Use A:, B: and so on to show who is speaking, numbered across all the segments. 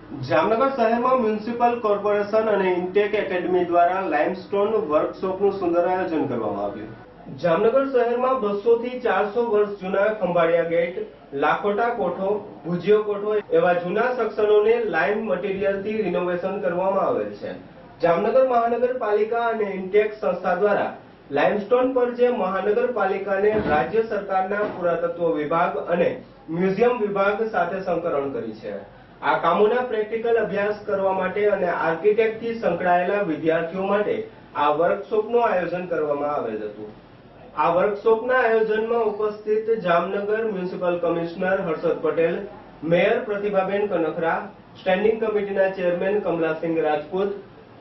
A: જામનગર શહેરમાં municipal corporation અને intake academy દ્વારા લાઇમસ્ટોન વર્કશોપનું સુંદર આયોજન કરવામાં આવ્યું. જામનગર શહેરમાં 200 થી 400 વર્ષ જૂના ખંભાળિયા ગેટ, લાખોટા કોઠો, ભુજિયો કોઠો એવા જૂના સેક્શનોને લાઇમ મટીરીયલથી રિનોવેશન કરવામાં આવેલ છે. જામનગર મહાનગરપાલિકા અને ઇન્ટેક સંસ્થા દ્વારા લાઇમસ્ટોન પર જે મહાનગરપાલિકાને રાજ્ય સરકારના પુરાતત્વ વિભાગ અને મ્યુઝિયમ વિભાગ સાથે સંકલન કરી છે. આ કામોના પ્રેક્ટિકલ અભ્યાસ કરવા માટે અને આર્કિટેક્ટથી સંકળાયેલા વિદ્યાર્થીઓ માટે આ વર્કશોપનું આયોજન કરવામાં આવેલ હતું. આ વર્કશોપના આયોજનમાં ઉપસ્થિત Jamnagar municipal commissioner Harshad Patel, mayor Pratibhaben Kankhara, standing કમિટીના ચેરમેન કમલાસિંહ રાજપૂત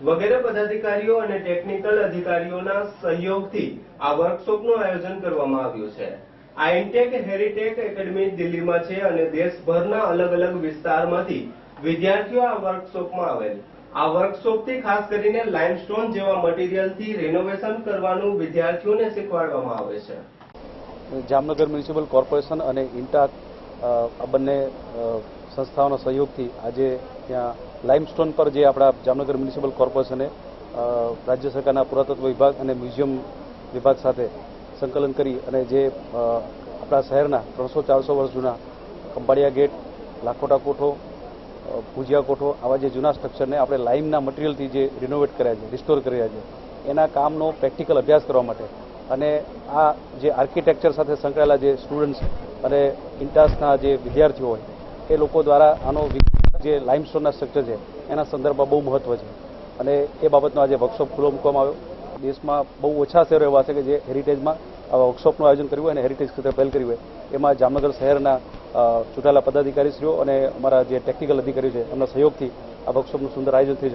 A: વગેરે પદાધિકારીઓ અને ટેકનિકલ અધિકારીઓના સહયોગથી આ વર્કશોપનું આયોજન કરવામાં આવ્યું છે. આ ઇન્ટેક હેરિટેજ એકેડમી દિલ્હીમાં છે અને દેશભરના અલગ અલગ વિસ્તારમાંથી વિદ્યાર્થીઓ આ વર્કશોપમાં આવેલ. આ વર્કશોપથી ખાસ કરીને લાઇમસ્ટોન જેવા મટીરીયલથી રિનોવેશન કરવાનું વિદ્યાર્થીઓને શીખવાડવામાં આવે છે.
B: જામનગર મ્યુનિસિપલ કોર્પોરેશન અને ઇન્ટાક આ બંને સંસ્થાઓના સહયોગથી આજે ત્યાં લાઇમસ્ટોન પર જે આપણા જામનગર મ્યુનિસિપલ કોર્પોરેશને રાજ્ય સરકારના પુરાતત્વ વિભાગ અને મ્યુઝિયમ વિભાગ સાથે સંકલન કરી અને જે આપણા શહેરના 300-400 વર્ષ જૂના ખંભાળિયા ગેટ, લાખોટા કોઠો, ભુજિયા કોઠો આવા જે જૂના સ્ટ્રક્ચરને આપણે લાઇમના મટીરિયલથી જે રિનોવેટ કર્યા છે, રિસ્ટોર કર્યા છે, એના કામનો પ્રેક્ટિકલ અભ્યાસ કરવા માટે અને આ જે આર્કિટેક્ચર સાથે સંકળાયેલા જે સ્ટુડન્ટ્સ અને ઇન્ટાસના જે વિદ્યાર્થીઓ હોય એ લોકો દ્વારા આનો જે લાઇમસ્ટોનના સ્ટ્રક્ચર છે એના સંદર્ભમાં બહુ મહત્વ છે અને એ બાબતનો આજે વર્કશોપ ખુલ્લો મૂકવામાં આવ્યો. દેશમાં બહુ ઓછા શહેરો એવા છે કે જે હેરિટેજમાં આવા વર્કશોપનું આયોજન કર્યું હોય અને હેરિટેજ ક્ષેત્રે પહેલ કરી હોય. એમાં જામનગર શહેરના ચૂંટાયેલા પદાધિકારીશ્રીઓ અને અમારા જે ટેકનિકલ અધિકારીઓ છે એમના સહયોગથી આ વર્કશોપનું સુંદર આયોજન થયું છે.